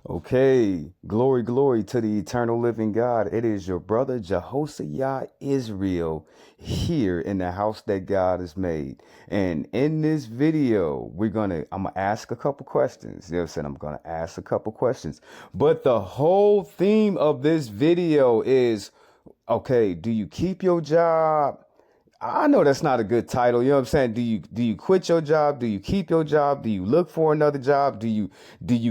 Okay, glory, glory to the eternal living God. It is your brother Jehoshaphat Israel here in the house that God has made. And in this video, I'm gonna ask a couple questions. You know what I'm saying? I'm gonna ask a couple questions. But the whole theme of this video is, okay, do you keep your job? I know that's not a good title. You know what I'm saying? Do you quit your job? Do you keep your job? Do you look for another job? Do you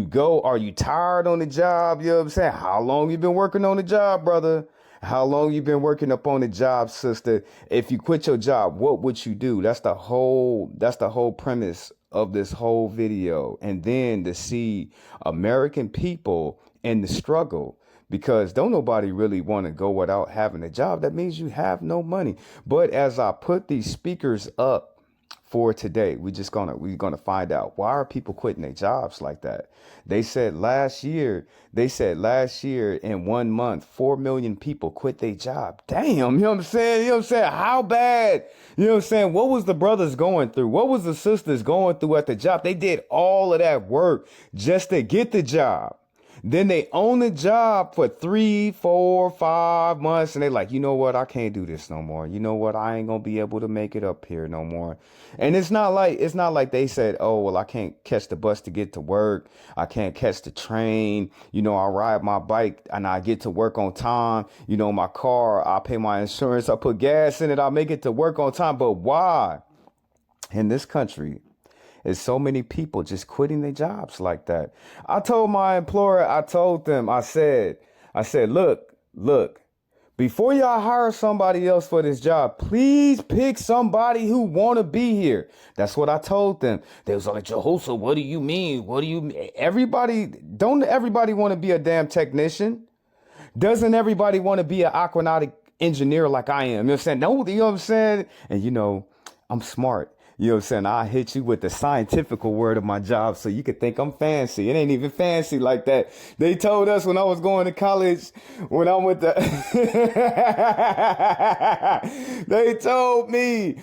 go? Are you tired on the job? You know what I'm saying? How long you been working on the job, brother? How long you been working up on the job, sister? If you quit your job, what would you do? That's the whole premise of this whole video. And then to see American people in the struggle, because don't nobody really want to go without having a job. That means you have no money. But as I put these speakers up for today, we're gonna find out, why are people quitting their jobs like that. They said last year in 1 month 4 million people quit their job. Damn, you know what I'm saying? You know what I'm saying? How bad? You know what I'm saying? What was the brothers going through? What was the sisters going through at the job? They did all of that work just to get the job. Then they own the job for 3, 4, 5 months, and they like, you know what? I can't do this no more. You know what? I ain't gonna be able to make it up here no more. And it's not like they said, oh well, I can't catch the bus to get to work. I can't catch the train. You know, I ride my bike and I get to work on time. You know, my car, I pay my insurance, I put gas in it, I make it to work on time. But why in this country is so many people just quitting their jobs like that? I told my employer, I said, look, before y'all hire somebody else for this job, please pick somebody who want to be here. That's what I told them. They was like, Jehoshaphat, what do you mean? What do you mean? Don't everybody want to be a damn technician? Doesn't everybody want to be an aquanatic engineer like I am? You know what I'm saying? No, you know what I'm saying? And I'm smart. You know what I'm saying? I hit you with the scientific word of my job so you could think I'm fancy. It ain't even fancy like that. They told us when I was going to college, when I went to, they told me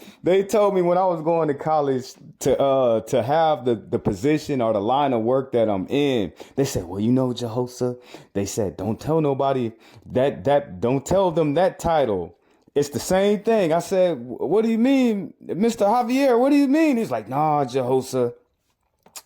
when I was going to college to have the position or the line of work that I'm in. They said, well, Jehoshaphat, they said, don't tell nobody don't tell them that title. It's the same thing. I said, what do you mean, Mr. Javier? What do you mean? He's like, nah, Jehoshaphat,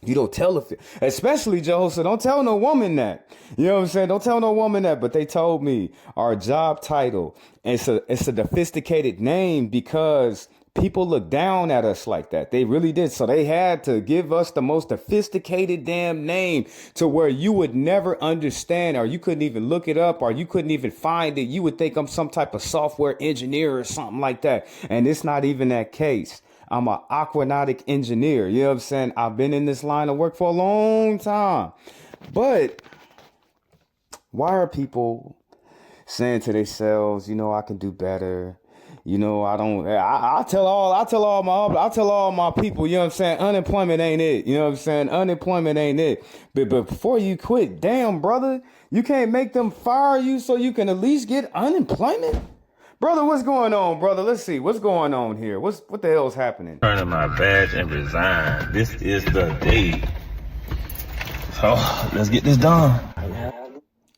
you don't tell especially Jehoshaphat, don't tell no woman that. You know what I'm saying? Don't tell no woman that. But they told me our job title, it's a sophisticated name because people look down at us like that. They really did. So they had to give us the most sophisticated damn name to where you would never understand, or you couldn't even look it up, or you couldn't even find it. You would think I'm some type of software engineer or something like that. And it's not even that case. I'm an aquanatic engineer. You know what I'm saying? I've been in this line of work for a long time. But why are people saying to themselves, I can do better? I don't. I tell all my people. You know what I'm saying? Unemployment ain't it. You know what I'm saying? Unemployment ain't it. But before you quit, damn brother, you can't make them fire you so you can at least get unemployment. Brother, what's going on, brother? Let's see what's going on here. What the hell's happening? Turn in my badge and resign. This is the day. So let's get this done.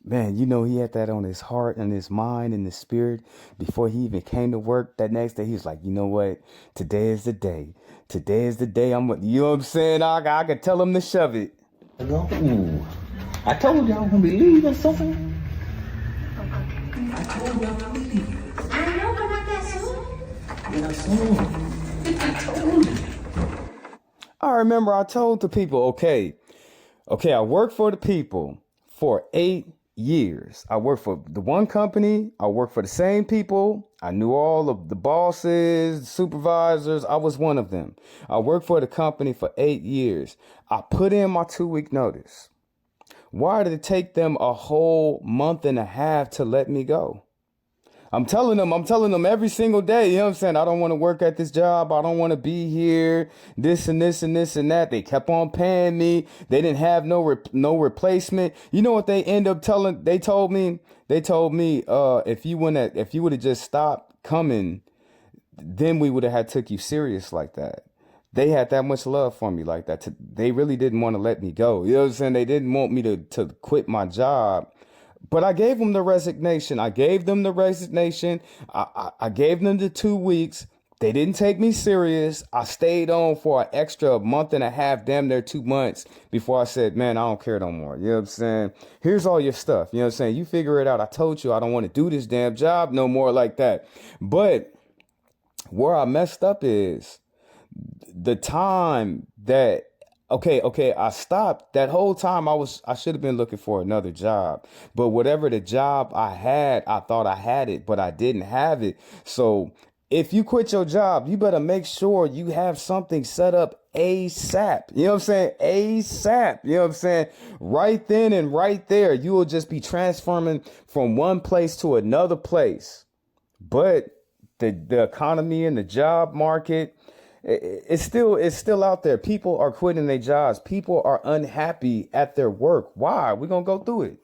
Man, he had that on his heart and his mind and his spirit before he even came to work that next day. He was like, you know what? Today is the day. Today is the day. You know what I'm saying? I could tell him to shove it. Ooh, I told y'all I'm gonna be leaving something. I told y'all to leave. I know, but not that soon. Yeah, soon. I told you. I remember I told the people, okay, I worked for the people for 8 years. I worked for the one company. I worked for the same people. I knew all of the bosses, supervisors. I was one of them. I worked for the company for 8 years. I put in my 2-week notice. Why did it take them a whole month and a half to let me go? I'm telling them every single day, you know what I'm saying? I don't want to work at this job. I don't want to be here. This and this and this and that. They kept on paying me. They didn't have no replacement. You know what they end up telling? They told me, if you would have just stopped coming, then we would have had took you serious like that. They had that much love for me like that. They really didn't want to let me go. You know what I'm saying? They didn't want me to quit my job. But I gave them the resignation. I gave them the resignation. I gave them the 2 weeks. They didn't take me serious. I stayed on for an extra month and a half, damn near 2 months before I said, man, I don't care no more. You know what I'm saying? Here's all your stuff. You know what I'm saying? You figure it out. I told you I don't want to do this damn job no more like that. But where I messed up is the time that I stopped. That whole time I should have been looking for another job. But whatever the job I had, I thought I had it, but I didn't have it. So if you quit your job, you better make sure you have something set up ASAP. You know what I'm saying? ASAP. You know what I'm saying? Right then and right there, you will just be transforming from one place to another place. But the economy and the job market, it's still out there. People are quitting their jobs. People are unhappy at their work. Why? We're gonna go through it.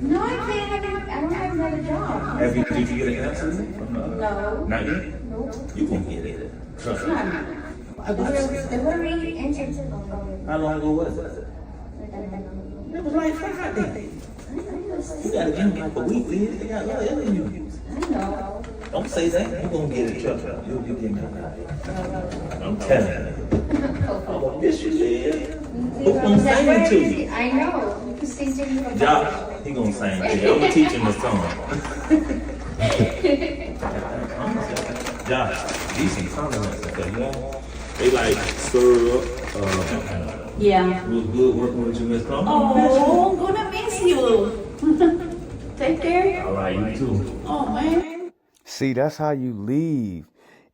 No, I can't. I don't have another job. Did you get an answer? No. Not yet? Nope. You gonna get it. Trust me. Delivery engine. How long ago was it? It was like Friday. You gotta give me like a week, man. They got a lot of interviews. I know. Don't say that. You're gonna get it, trust me. You'll get it. I'm telling you. I'm gonna miss you, man. Who's gonna sing it to you? I know. You can sing to me. Josh, he gonna sing to you. I'm gonna teach him the song. Josh, these some comments, okay, yeah? They like, sir, Yeah. it was good working with you, Miss Coleman. Oh, I'm gonna miss you. Take care. All right, you too. Oh, man. See, that's how you leave.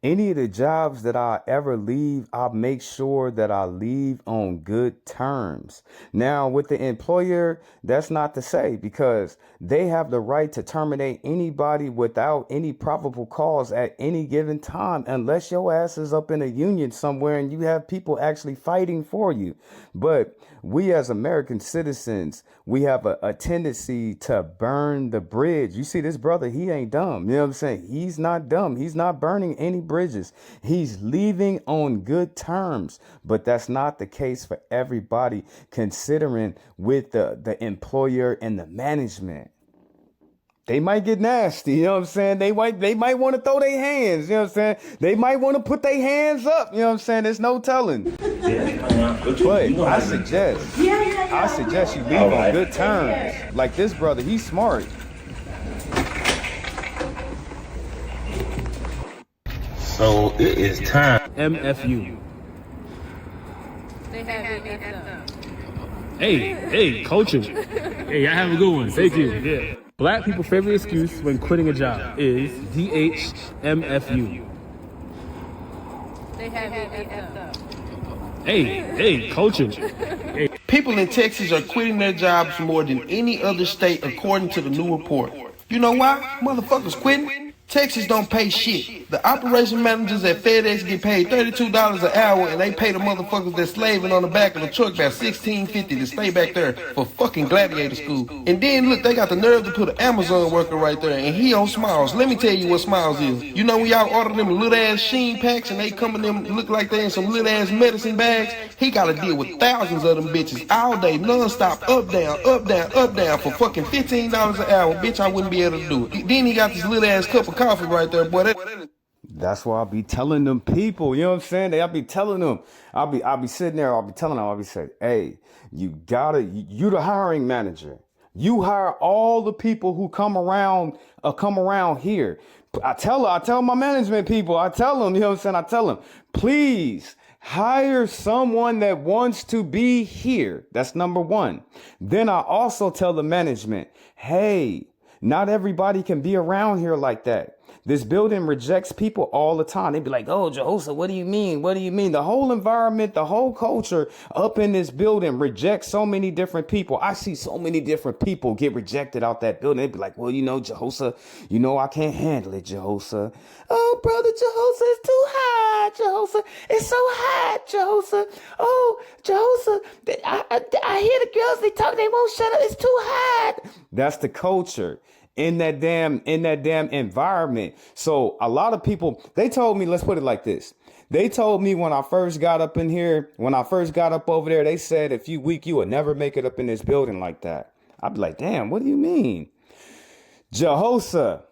Any of the jobs that I ever leave, I make sure that I leave on good terms. Now, with the employer, that's not to say, because they have the right to terminate anybody without any probable cause at any given time, unless your ass is up in a union somewhere and you have people actually fighting for you. But we as American citizens, we have a tendency to burn the bridge. You see, this brother, he ain't dumb. You know what I'm saying? He's not dumb. He's not burning any bridges. He's leaving on good terms. But that's not the case for everybody, considering with the employer and the management. They might get nasty, you know what I'm saying? They might want to throw their hands, you know what I'm saying? They might want to put their hands up, you know what I'm saying? There's no telling. But I suggest you leave on good terms. Like this brother, he's smart. So it is time. MFU. They have it effed up. Hey, coaching. Hey, I have a good one. Thank you. Yeah. Black people's favorite excuse when quitting a job is DHMFU. They have it effed up. Hey, coaching. People in Texas are quitting their jobs more than any other state according to the new report. You know why? Motherfuckers quitting. Texas don't pay shit. The operation managers at FedEx get paid $32 an hour, and they pay the motherfuckers that's slaving on the back of the truck about $16.50 to stay back there for fucking gladiator school. And then look, they got the nerve to put an Amazon worker right there, and he on Smiles. Let me tell you what Smiles is. You know when y'all order them little ass Sheen packs and they come in them look like they in some little ass medicine bags? He gotta deal with thousands of them bitches all day, non-stop, up, down for fucking $15 an hour. Bitch, I wouldn't be able to do it. Then he got this little ass cup of coffee right there, boy. That's why I be telling them people, you know what I'm saying? I be telling them, I'll be sitting there, I'll be telling them, I'll be saying, hey, you the hiring manager. You hire all the people who come around here. I tell my management people, I tell them, you know what I'm saying? I tell them, please hire someone that wants to be here. That's number one. Then I also tell the management, hey, not everybody can be around here like that. This building rejects people all the time. They be like, oh, Jehosa, what do you mean? What do you mean? The whole environment, the whole culture up in this building rejects so many different people. I see so many different people get rejected out that building. They be like, well, Jehosa, I can't handle it, Jehosa. Oh, brother, Jehosa, it's too hot, Jehosa. It's so hot, Jehosa. Oh, Jehosa, I hear the girls, they talk, they won't shut up. It's too hot. That's the culture. in that damn environment. So a lot of people, they told me, let's put it like this. They told me when I first got up in here, when I first got up over there, they said, if you weak, you would never make it up in this building like that. I'd be like, damn, what do you mean? Jehosa,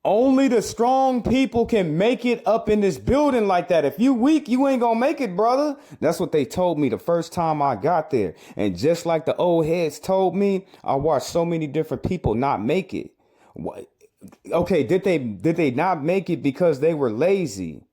only the strong people can make it up in this building like that. If you weak, you ain't gonna make it, brother. That's what they told me the first time I got there. And just like the old heads told me, I watched so many different people not make it. Okay, did they not make it because they were lazy?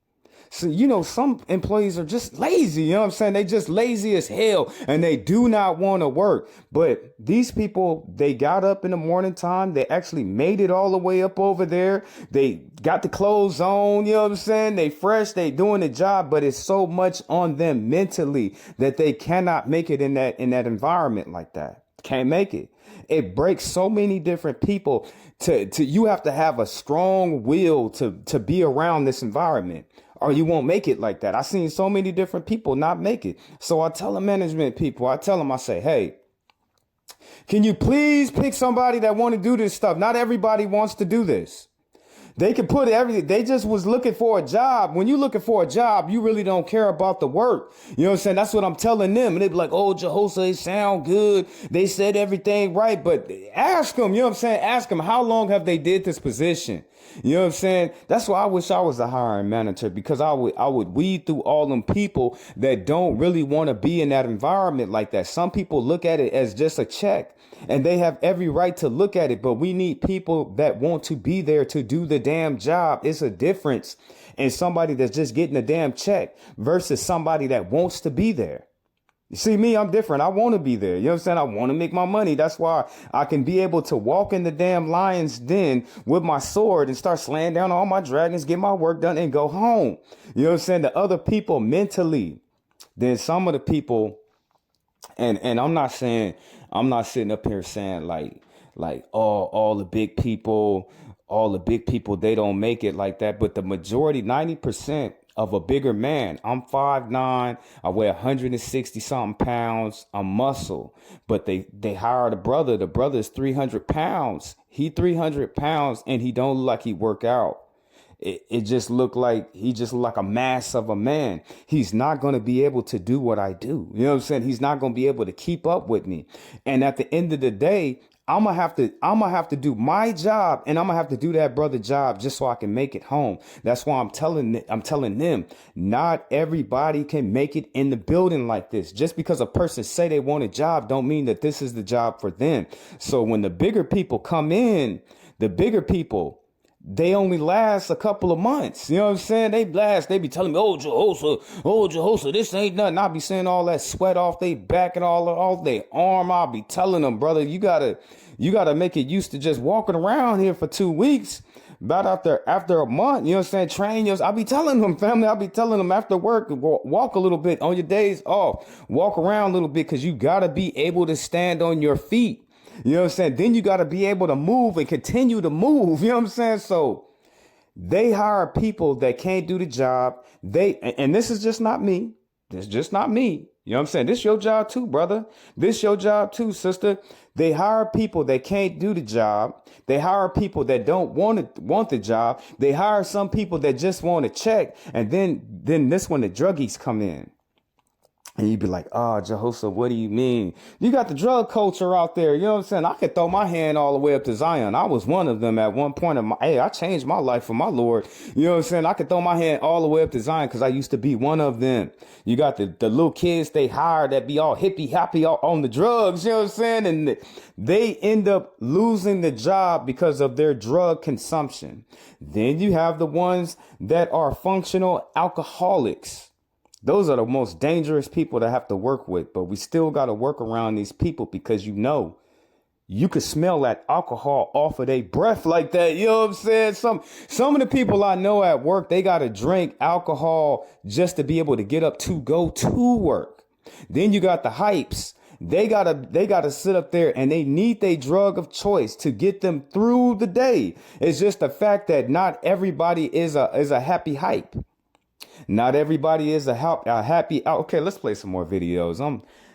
So, you know, some employees are just lazy. You know what I'm saying? They just lazy as hell and they do not want to work. But these people, they got up in the morning time. They actually made it all the way up over there. They got the clothes on. You know what I'm saying? They fresh. They doing the job. But it's so much on them mentally that they cannot make it in that environment like that. Can't make it. It breaks so many different people to you have to have a strong will to be around this environment, or you won't make it like that. I've seen so many different people not make it. So I tell the management people, I say, hey, can you please pick somebody that want to do this stuff? Not everybody wants to do this. They can put everything. They just was looking for a job. When you looking for a job, you really don't care about the work. You know what I'm saying? That's what I'm telling them. And they be like, oh, Jehosa, they sound good. They said everything right. But ask them, you know what I'm saying? Ask them, how long have they did this position? You know what I'm saying? That's why I wish I was a hiring manager, because I would weed through all them people that don't really want to be in that environment like that. Some people look at it as just a check, and they have every right to look at it. But we need people that want to be there to do the damn job. It's a difference in somebody that's just getting a damn check versus somebody that wants to be there. You see me, I'm different. I want to be there. You know what I'm saying? I want to make my money. That's why I can be able to walk in the damn lion's den with my sword and start slaying down all my dragons, get my work done, and go home. You know what I'm saying? The other people mentally, then some of the people, and I'm not sitting up here saying like all the big people, they don't make it like that. But the majority, 90% of a bigger man. I'm 5'9", I weigh 160 something pounds. I'm muscle, but they hired a brother. The brother is 300 pounds. He 300 pounds and he don't look like he work out. It just looked like he just looked like a mass of a man. He's not going to be able to do what I do. You know what I'm saying? He's not going to be able to keep up with me. And at the end of the day, I'm gonna have to do my job, and I'm gonna have to do that brother job just so I can make it home. That's why I'm telling them, not everybody can make it in the building like this. Just because a person say they want a job don't mean that this is the job for them. So when the bigger people come in, they only last a couple of months. You know what I'm saying? They be telling me, oh, Jehosa, this ain't nothing. I'll be seeing all that sweat off they back and all their arm. I'll be telling them, brother, you gotta make it used to just walking around here for 2 weeks. About after a month, you know what I'm saying? I'll be telling them, family, I'll be telling them after work, walk a little bit on your days off, walk around a little bit, because you gotta be able to stand on your feet. You know what I'm saying? Then you got to be able to move and continue to move. You know what I'm saying? So they hire people that can't do the job. And this is just not me. This is just not me. You know what I'm saying? This your job too, brother. This your job too, sister. They hire people that can't do the job. They hire people that don't want the job. They hire some people that just want to check. And then this when the druggies come in. And you'd be like, oh, Jehosa, what do you mean? You got the drug culture out there. You know what I'm saying? I could throw my hand all the way up to Zion. I was one of them at one point. I changed my life for my Lord. You know what I'm saying? I could throw my hand all the way up to Zion because I used to be one of them. You got the little kids they hire that be all hippy happy on the drugs. You know what I'm saying? And they end up losing the job because of their drug consumption. Then you have the ones that are functional alcoholics. Those are the most dangerous people to have to work with, but we still got to work around these people because you could smell that alcohol off of their breath like that. You know what I'm saying? Some of the people I know at work, they got to drink alcohol just to be able to get up to go to work. Then you got the hypes. They gotta sit up there and they need their drug of choice to get them through the day. It's just the fact that not everybody is a happy hype. Not everybody is a happy. Okay, let's play some more videos.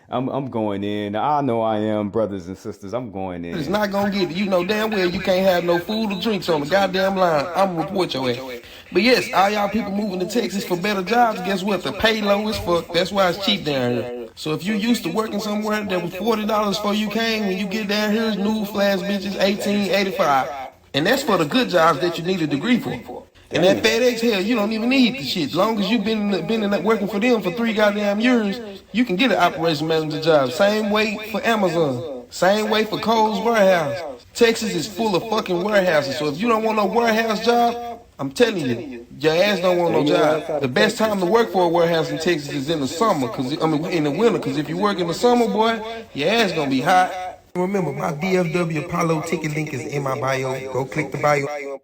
I'm going in. I know I am, brothers and sisters. I'm going in. It's not gonna get it. You know damn well you can't have no food or drinks on the goddamn line. I'm gonna report your ass. But yes, all y'all people moving to Texas for better jobs, guess what? The pay low as fuck. That's why it's cheap down here. So if you used to working somewhere that was $40 before you came, when you get down here, it's new flash bitches, $18.85. And that's for the good jobs that you need a degree for. And that FedEx, hell, you don't even need the shit. As long as you've been working for them for 3 goddamn years, you can get an operation manager job. Same way for Amazon. Same way for Kohl's warehouse. Texas is full of fucking warehouses. So if you don't want no warehouse job, I'm telling you, your ass don't want no job. The best time to work for a warehouse in Texas is in the summer, in the winter. Cause if you work in the summer, boy, your ass gonna be hot. Remember, my DFW Apollo ticket link is in my bio. Go click the bio.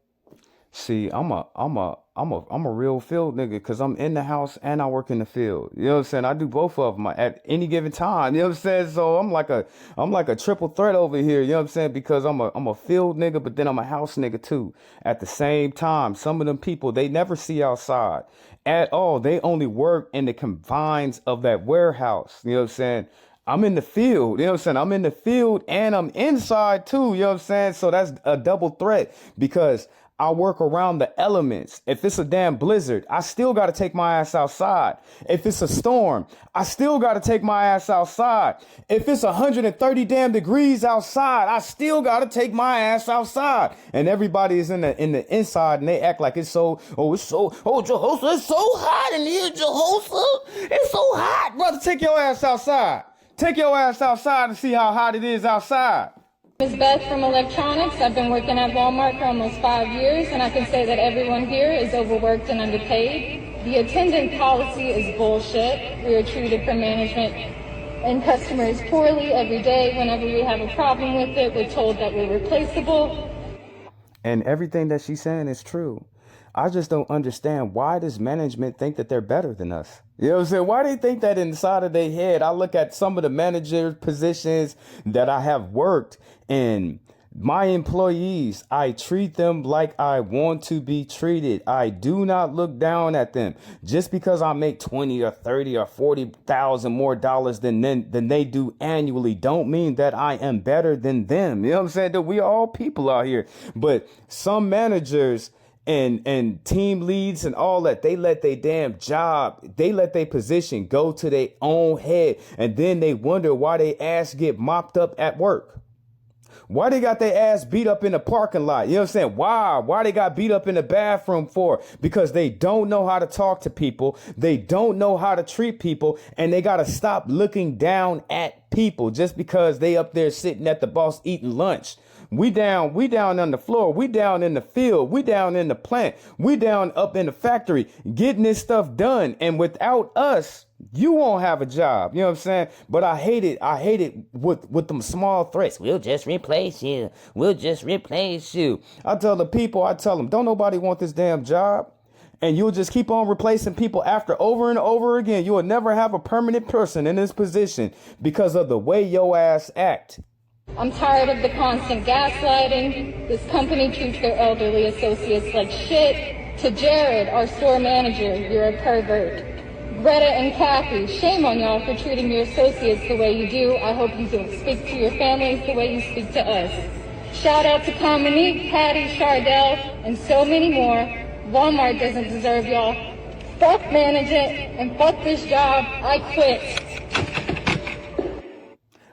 See, I'm a real field nigga because I'm in the house and I work in the field. You know what I'm saying? I do both of them at any given time. You know what I'm saying? So I'm like a triple threat over here. You know what I'm saying? Because I'm a field nigga, but then I'm a house nigga too. At the same time, some of them people, they never see outside at all. They only work in the confines of that warehouse. You know what I'm saying? I'm in the field, you know what I'm saying? I'm in the field and I'm inside too, you know what I'm saying? So that's a double threat because I work around the elements. If it's a damn blizzard, I still got to take my ass outside. If it's a storm, I still got to take my ass outside. If it's 130 damn degrees outside, I still got to take my ass outside. And everybody is in the inside and they act like Jehoshua, it's so hot in here, Jehoshua. It's so hot. Brother, take your ass outside. Take your ass outside and see how hot it is outside. Ms. Beth from Electronics. I've been working at Walmart for almost 5 years, and I can say that everyone here is overworked and underpaid. The attendant policy is bullshit. We are treated from management and customers poorly every day. Whenever we have a problem with it, we're told that we're replaceable. And everything that she's saying is true. I just don't understand, why does management think that they're better than us? You know what I'm saying? Why do they think that inside of their head? I look at some of the manager positions that I have worked in. My employees, I treat them like I want to be treated. I do not look down at them. Just because I make 20 or 30 or 40,000 more dollars than they do annually don't mean that I am better than them. You know what I'm saying? That we are all people out here. But some managers and team leads and all that, they let their damn job, they let their position go to their own head, and then they wonder why they ass get mopped up at work. Why they got their ass beat up in the parking lot? You know what I'm saying? Why they got beat up in the bathroom for? Because they don't know how to talk to people. They don't know how to treat people, and they got to stop looking down at people just because they up there sitting at the boss eating lunch. We down on the floor. We down in the field. We down in the plant. We down up in the factory getting this stuff done. And without us, you won't have a job. You know what I'm saying? But I hate it with them small threats. We'll just replace you. We'll just replace you. I tell them, don't nobody want this damn job. And you'll just keep on replacing people after over and over again. You will never have a permanent person in this position because of the way your ass act. I'm tired of the constant gaslighting. This company treats their elderly associates like shit. To Jared, our store manager, you're a pervert. Greta and Kathy, shame on y'all for treating your associates the way you do. I hope you don't speak to your families the way you speak to us. Shout out to Cominique, Patty, Chardell, and so many more. Walmart doesn't deserve y'all. Fuck management and fuck this job. I quit.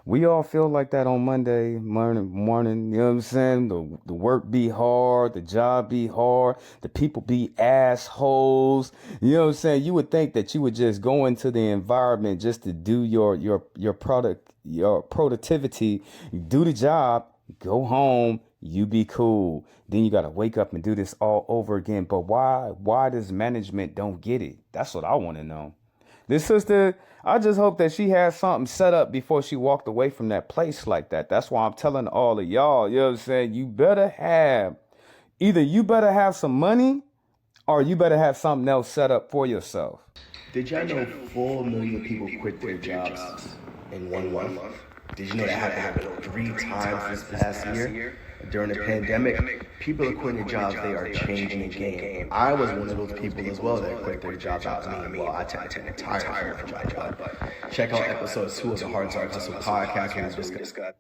We all feel like that on Monday morning, you know what I'm saying? The work be hard, the job be hard, the people be assholes. You know what I'm saying? You would think that you would just go into the environment just to do your productivity, do the job, go home, you be cool. Then you got to wake up and do this all over again. But why does management don't get it? That's what I want to know. This sister, I just hope that she had something set up before she walked away from that place like that. That's why I'm telling all of y'all, you know what I'm saying? You better have some money or you better have something else set up for yourself. Did y'all know 4 million people quit their jobs in 1 month? Did you know that happened 3 times this past year? During the pandemic, people are quitting their jobs, they are changing the game. I was one of those people as well that quit their jobs. I took an entire from my job. Check out episode 2 of the Hard Talk Hustle podcast where we discuss.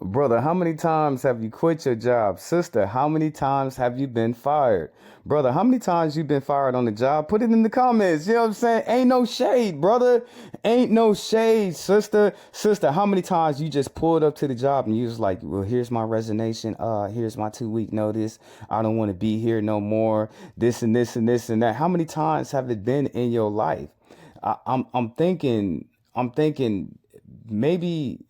Brother, how many times have you quit your job? Sister, how many times have you been fired? Brother, how many times you been fired on the job? Put it in the comments. You know what I'm saying? Ain't no shade, brother. Ain't no shade, sister. Sister, how many times you just pulled up to the job and you was like, well, here's my resignation. Here's my 2-week notice. I don't want to be here no more. This and this and this and that. How many times have it been in your life? I'm thinking maybe,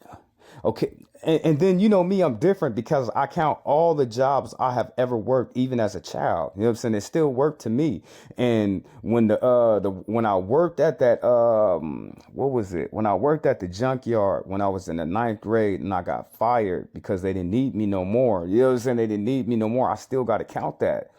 okay. And then, you know me, I'm different because I count all the jobs I have ever worked, even as a child. You know what I'm saying? It still worked to me. And when when I worked at that, what was it? When I worked at the junkyard when I was in the 9th grade and I got fired because they didn't need me no more. You know what I'm saying? They didn't need me no more. I still got to count that.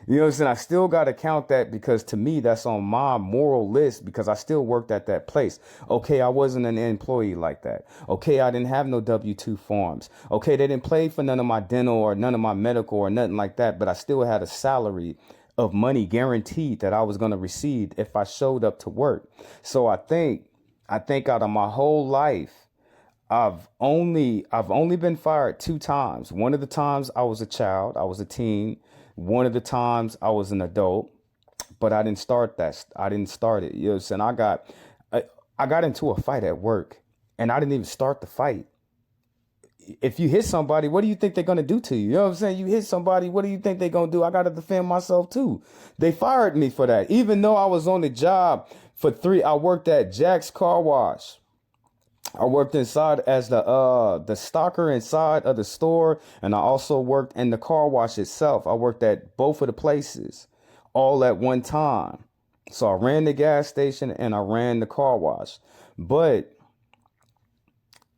You know what I'm saying? I still got to count that because to me, that's on my moral list because I still worked at that place. Okay, I wasn't an employee like that. Okay, I didn't have no W-2 forms. Okay, they didn't pay for none of my dental or none of my medical or nothing like that, but I still had a salary of money guaranteed that I was going to receive if I showed up to work. So I think out of my whole life, I've only been fired 2 times. One of the times I was a child, I was a teen. One of the times I was an adult, but I didn't start that. I didn't start it. You know what I'm saying? I got into a fight at work and I didn't even start the fight. If you hit somebody, what do you think they're going to do to you? You know what I'm saying? You hit somebody, what do you think they're going to do? I got to defend myself too. They fired me for that. Even though I was on the job for 3, I worked at Jack's Car Wash. I worked inside as the stocker inside of the store, and I also worked in the car wash itself. I worked at both of the places all at one time. So I ran the gas station and I ran the car wash. But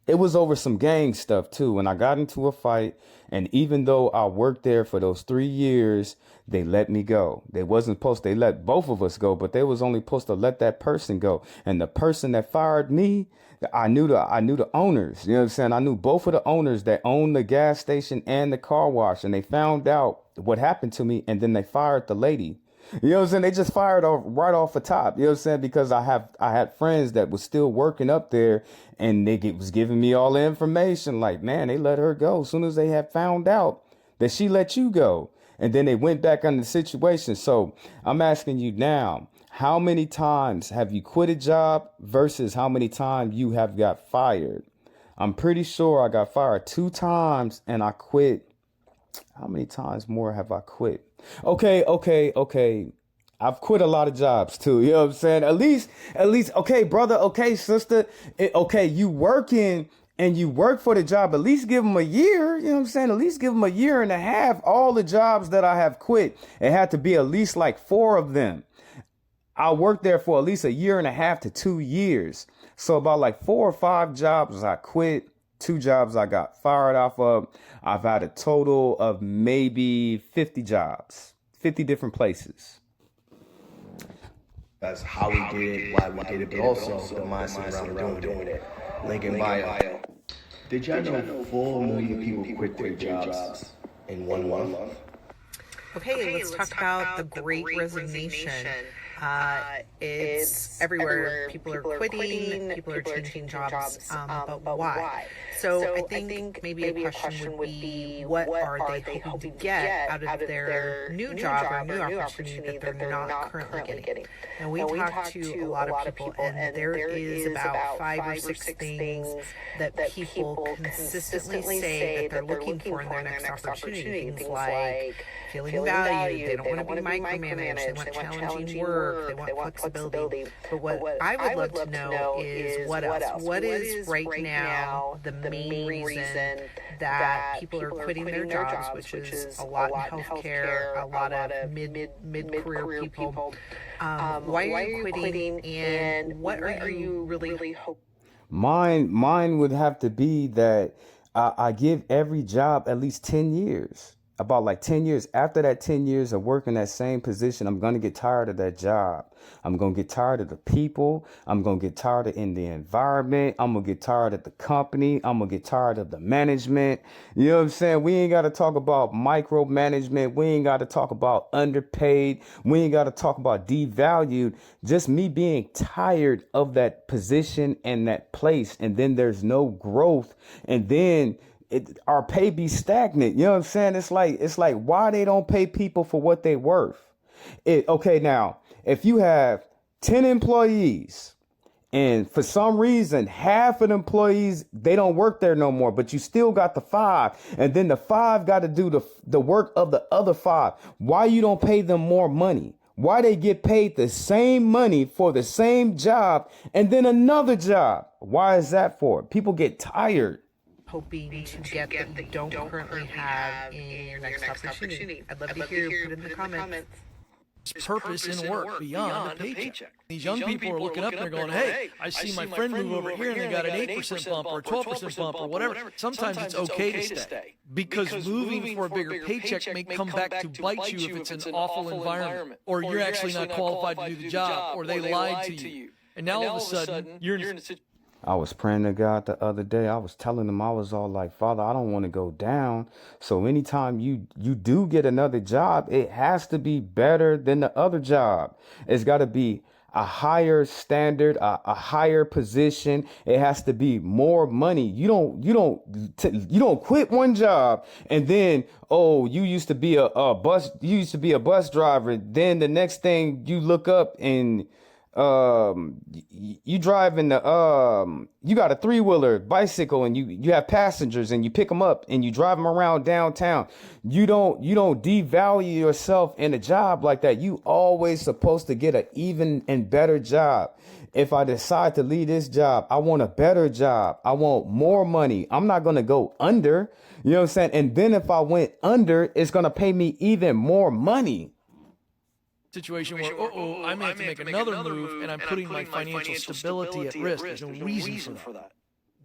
it was over some gang stuff too. And I got into a fight, and even though I worked there for those 3 years, they let me go. They let both of us go, but they was only supposed to let that person go. And the person that fired me, I knew the owners. You know what I'm saying? I knew both of the owners that owned the gas station and the car wash, and they found out what happened to me, and then they fired the lady. You know what I'm saying? They just fired right off the top. You know what I'm saying? Because I had friends that was still working up there, and they was giving me all the information. Like, man, they let her go as soon as they had found out that she let you go. And then they went back on the situation. So I'm asking you now, how many times have you quit a job versus how many times you have got fired? I'm pretty sure I got fired 2 times and I quit. How many times more have I quit? Okay. I've quit a lot of jobs too. You know what I'm saying? At least, okay, brother, okay, sister, okay, you working and you work for the job, at least give them a year. You know what I'm saying? At least give them a year and a half. All the jobs that I have quit, it had to be at least like 4 of them. I worked there for at least a year and a half to 2 years. So about like 4 or 5 jobs I quit, 2 jobs I got fired off of. I've had a total of maybe 50 jobs, 50 different places. That's how we did it, why we did it, but also the mindset around doing it. Link in bio. Did y'all know 4 million people quit their jobs in 1 month? Okay, let's talk about the Great Resignation. It's everywhere. People are quitting, people are changing jobs, but why? So I think maybe a question would be, what are they hoping to get out of their new job or new opportunity that they're not currently getting? And we talked to a lot of people, and there is about 5 or 6 things that people consistently say that they're looking for in their next opportunity. Things like feeling valued, they don't want to be micromanaged, they want challenging work, they want flexibility. But what I would love to know is what else? What is right now the main reason that people are quitting their jobs, which is a lot in healthcare, a lot of mid-career people. Why are you quitting, and what are you really hoping? Mine would have to be that I give every job at least 10 years. about like 10 years, after that 10 years of working that same position, I'm going to get tired of that job. I'm going to get tired of the people. I'm going to get tired of in the environment. I'm going to get tired of the company. I'm going to get tired of the management. You know what I'm saying? We ain't got to talk about micromanagement. We ain't got to talk about underpaid. We ain't got to talk about devalued. Just me being tired of that position and that place. And then there's no growth. And then our pay be stagnant. You know what I'm saying? It's like why they don't pay people for what they worth. Okay, now, if you have 10 employees and for some reason half of the employees, they don't work there no more, but you still got the 5, and then the 5 got to do the work of the other 5. Why you don't pay them more money? Why they get paid the same money for the same job and then another job? Why is that for? People get tired. Hoping to get that you don't currently have in your next opportunity. I'd love to hear you put in the comments. Purpose in work beyond the paycheck. These young people are looking up and they're going, hey, I see my friend move over here and they got an 8% bump or a 12% bump or whatever. Sometimes it's okay to stay because moving for a bigger paycheck may come back to bite you if it's an awful environment or you're actually not qualified to do the job or they lied to you. And now all of a sudden you're in a situation. I was praying to God the other day. I was telling him, I was all like, Father, I don't want to go down. So anytime you do get another job, it has to be better than the other job. It's got to be a higher standard, a higher position. It has to be more money. You don't quit one job and then, oh, you used to be a bus driver. Then the next thing you look up and you driving you got a 3-wheeler bicycle and you have passengers and you pick them up and you drive them around downtown. You don't devalue yourself in a job like that. You always supposed to get an even and better job. If I decide to leave this job, I want a better job. I want more money. I'm not going to go under, you know what I'm saying? And then if I went under, it's going to pay me even more money. Situation where, I may have to make another move and I'm putting my financial stability at risk. There's no reason for that.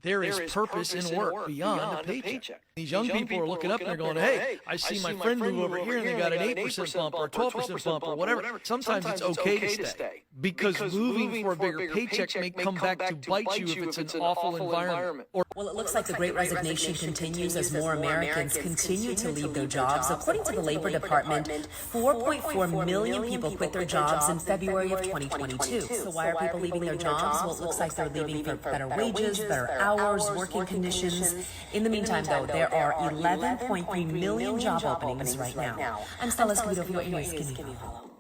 There is purpose in work beyond a paycheck. These young people are looking up and they're going, hey, I see my friend move over here and they got an 8% bump or a 12% bump or whatever. Sometimes it's okay to stay because moving for a bigger paycheck may come back to bite you if it's an awful environment. Well, it looks like the Great Resignation continues as more Americans continue to leave their jobs. According to the Labor Department, 4.4 million people quit their jobs in February of 2022. So why are people leaving their jobs? Well, it looks like they're leaving for better wages, better hours, working conditions. In the meantime, though, there are 11.3 million job openings right now. I'm Stella Escobedo for your Skinny Follow.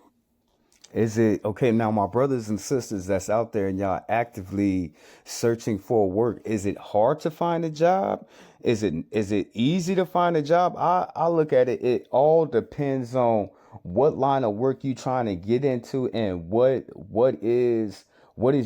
Is it okay now, my brothers and sisters that's out there and y'all actively searching for work? Is it hard to find a job? Is it easy to find a job? I look at it. It all depends on what line of work you trying to get into and what is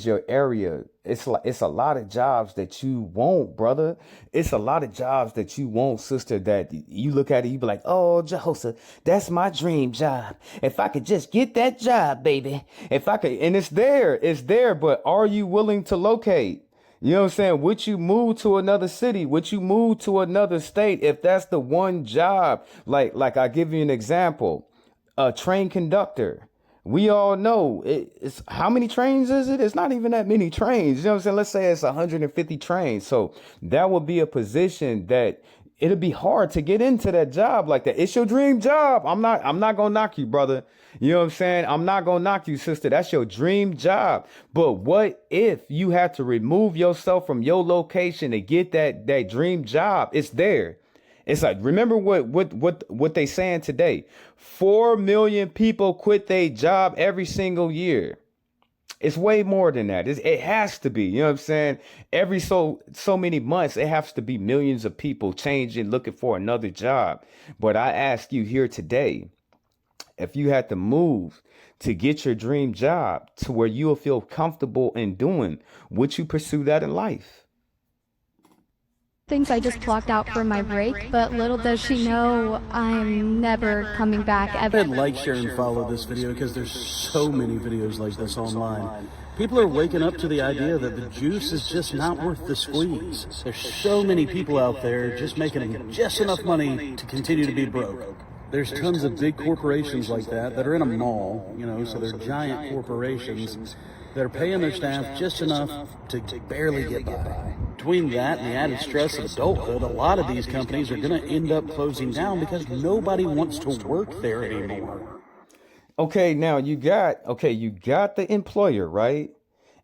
your area. It's a lot of jobs that you want, brother. It's a lot of jobs that you want, sister, that you look at it, you be like, oh, Jehosa, that's my dream job. If I could just get that job, baby. If I could, and it's there, but are you willing to locate? You know what I'm saying? Would you move to another city? Would you move to another state if that's the one job? Like I give you an example, a train conductor. We all know it's how many trains is it? It's not even that many trains. You know what I'm saying? Let's say it's 150 trains. So that would be a position that it'll be hard to get into that job like that. It's your dream job. I'm not going to knock you, brother. You know what I'm saying? I'm not going to knock you, sister. That's your dream job. But what if you had to remove yourself from your location to get that dream job? It's there. It's like, remember what they saying today. 4 million people quit their job every single year. It's way more than that. It has to be. You know what I'm saying? Every so many months, it has to be millions of people changing, looking for another job. But I ask you here today, if you had to move to get your dream job to where you'll feel comfortable in doing, would you pursue that in life? Things I just blocked out for my break, but little does she know I'm never coming back ever. Like, share, and follow this video because there's so many videos like this online. People are waking up to the idea that the juice is just not worth the squeeze. There's so many people out there just making just enough money to continue to be broke. There's tons of big corporations like that are in a mall, so they're giant corporations that are paying their staff just enough to barely get by. Between that and the added stress of adulthood, a lot of these companies are going to end up closing down because nobody wants to work there anymore. Okay, now you got the employer, right?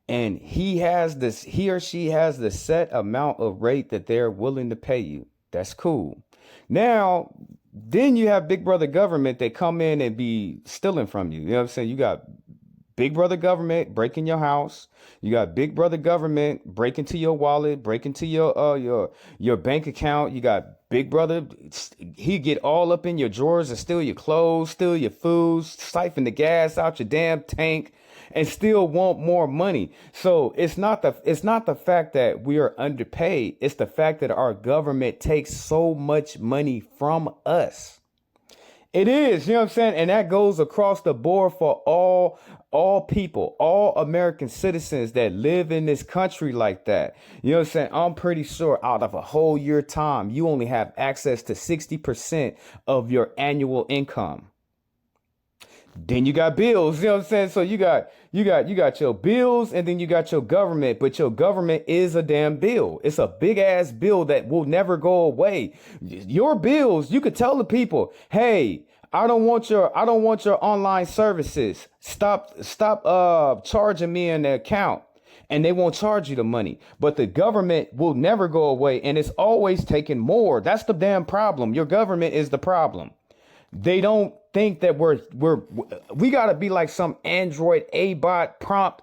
And he or she has the set amount of rate that they're willing to pay you. That's cool. Now, then you have Big Brother government that come in and be stealing from you. You know what I'm saying? You got Big Brother government breaking your house. You got Big Brother government breaking into your wallet, breaking into your bank account. You got Big Brother, he get all up in your drawers and steal your clothes, steal your food, siphon the gas out your damn tank, and still want more money. So it's not the fact that we are underpaid. It's the fact that our government takes so much money from us. It is, you know what I'm saying? And that goes across the board for all people, all American citizens that live in this country like that. You know what I'm saying? I'm pretty sure out of a whole year time, you only have access to 60% of your annual income. Then you got bills, you know what I'm saying? So you got your bills, and then you got your government, but your government is a damn bill. It's a big ass bill that will never go away. Your bills, you could tell the people, hey, I don't want your online services. Stop charging me an account. And they won't charge you the money. But the government will never go away, and it's always taking more. That's the damn problem. Your government is the problem. They don't think that we got to be like some Android A-bot prompt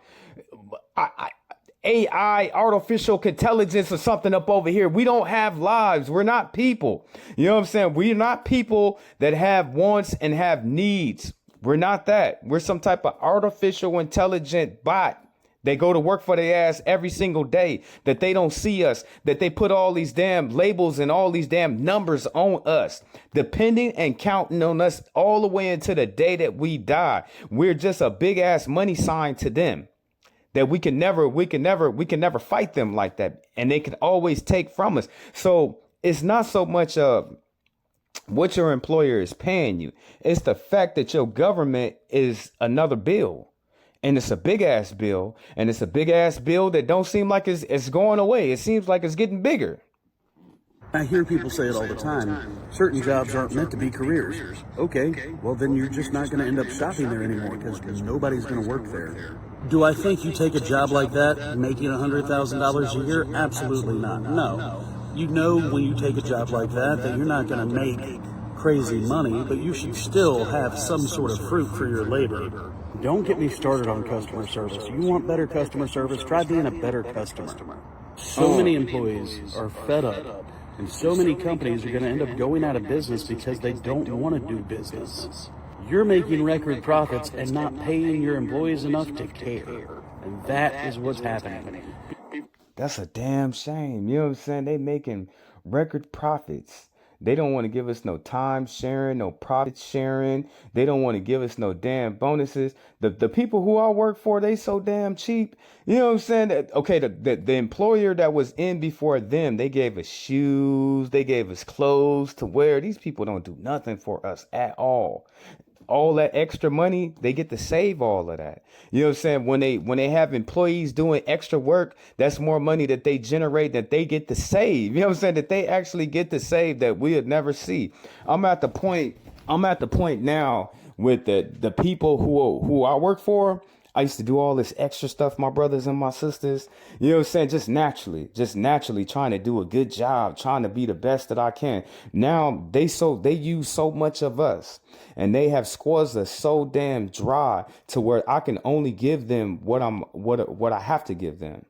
AI, artificial intelligence or something up over here. We don't have lives. We're not people. You know what I'm saying? We're not people that have wants and have needs. We're not that. We're some type of artificial intelligent bot. They go to work for their ass every single day, that they don't see us, that they put all these damn labels and all these damn numbers on us, depending and counting on us all the way into the day that we die. We're just a big ass money sign to them, that we can never fight them like that. And they can always take from us. So it's not so much what your employer is paying you. It's the fact that your government is another bill. And it's a big ass bill, and it's a big ass bill that don't seem like it's going away. It seems like it's getting bigger. I hear people say it all the time. Certain jobs aren't meant to be careers. Okay, well then you're just not going to end up shopping there anymore because nobody's going to work there. Do I think you take a job like that, making $100,000 a year? Absolutely not. No. You know when you take a job like that you're not going to make crazy money, but you should still have some sort of fruit for your labor. Don't get me started on customer service. You want better customer service? Try being a better customer. So many employees are fed up, and so many companies are going to end up going out of business because they don't want to do business. You're making record profits and not paying your employees enough to care. And that is what's happening. That's a damn shame. You know what I'm saying? They making record profits. They don't want to give us no time sharing, no profit sharing. They don't want to give us no damn bonuses. The people who I work for, they so damn cheap. You know what I'm saying? Okay, the employer that was in before them, they gave us shoes, they gave us clothes to wear. These people don't do nothing for us at all. All that extra money, they get to save all of that. You know what I'm saying? When they have employees doing extra work, that's more money that they generate that they get to save. You know what I'm saying? That they actually get to save that we would never see. I'm at the point now with the people who I work for. I used to do all this extra stuff, my brothers and my sisters, you know what I'm saying? Just naturally trying to do a good job, trying to be the best that I can. Now they use so much of us, and they have squeezed us so damn dry to where I can only give them what I have to give them.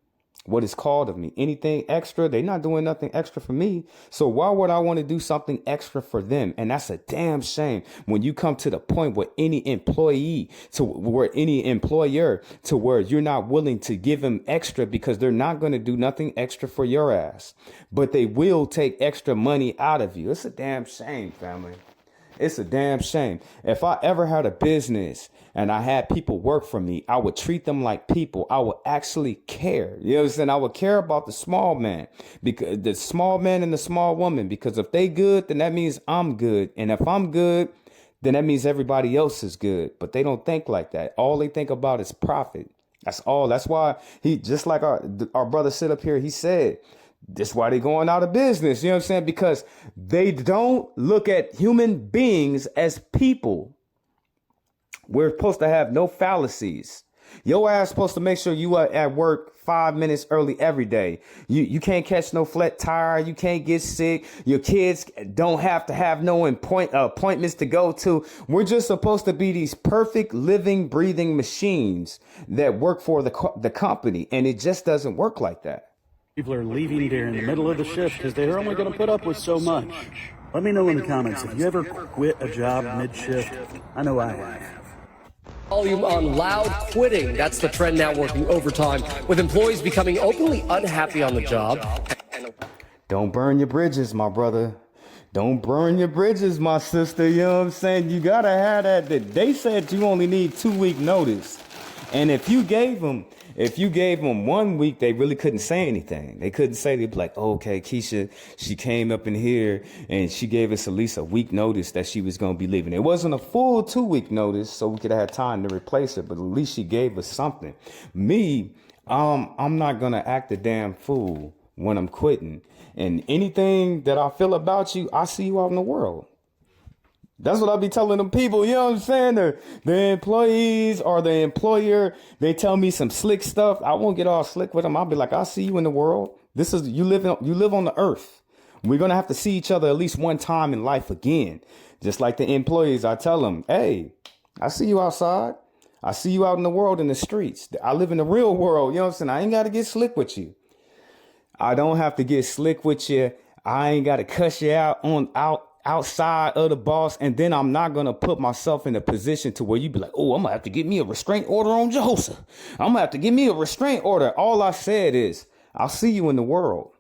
What is called of me. Anything extra, they're not doing nothing extra for me. So why would I want to do something extra for them? And that's a damn shame when you come to the point where any employer to where you're not willing to give them extra because they're not going to do nothing extra for your ass, but they will take extra money out of you. It's a damn shame, family. It's a damn shame. If I ever had a business and I had people work for me, I would treat them like people. I would actually care. You know what I'm saying? I would care about the small man, because the small man and the small woman, because if they good, then that means I'm good. And if I'm good, then that means everybody else is good. But they don't think like that. All they think about is profit. That's all. That's why he, just like our brother sit up here, he said, that's why they going out of business. You know what I'm saying? Because they don't look at human beings as people. We're supposed to have no fallacies. Your ass supposed to make sure you are at work 5 minutes early every day. You can't catch no flat tire. You can't get sick. Your kids don't have to have no appointments to go to. We're just supposed to be these perfect living, breathing machines that work for the company. And it just doesn't work like that. People are leaving during the middle of the shift because they're only going to put up with so much. Let me know in the comments if you ever quit a job mid-shift. I know I have. Volume on loud quitting. That's the trend now, working overtime, with employees becoming openly unhappy on the job. Don't burn your bridges, my brother. Don't burn your bridges, my sister. You know what I'm saying? You got to have that. They said you only need 2-week notice. And if you gave them 1 week, they really couldn't say anything. They couldn't say, they'd be like, oh, okay, Keisha, she came up in here and she gave us at least a week notice that she was going to be leaving. It wasn't a full 2-week notice, so we could have had time to replace her, but at least she gave us something. Me, I'm not going to act a damn fool when I'm quitting. And anything that I feel about you, I see you out in the world. That's what I be telling them people, you know what I'm saying? The employees or the employer, they tell me some slick stuff. I won't get all slick with them. I'll be like, I'll see you in the world. This is, you live on the earth. We're going to have to see each other at least one time in life again. Just like the employees, I tell them, hey, I see you outside. I see you out in the world in the streets. I live in the real world. You know what I'm saying? I ain't got to get slick with you. I don't have to get slick with you. I ain't got to cuss you outside of the boss, and then I'm not going to put myself in a position to where you be like, oh, I'm going to have to get me a restraint order on Jehoshaphat. I'm going to have to get me a restraint order. All I said is, I'll see you in the world.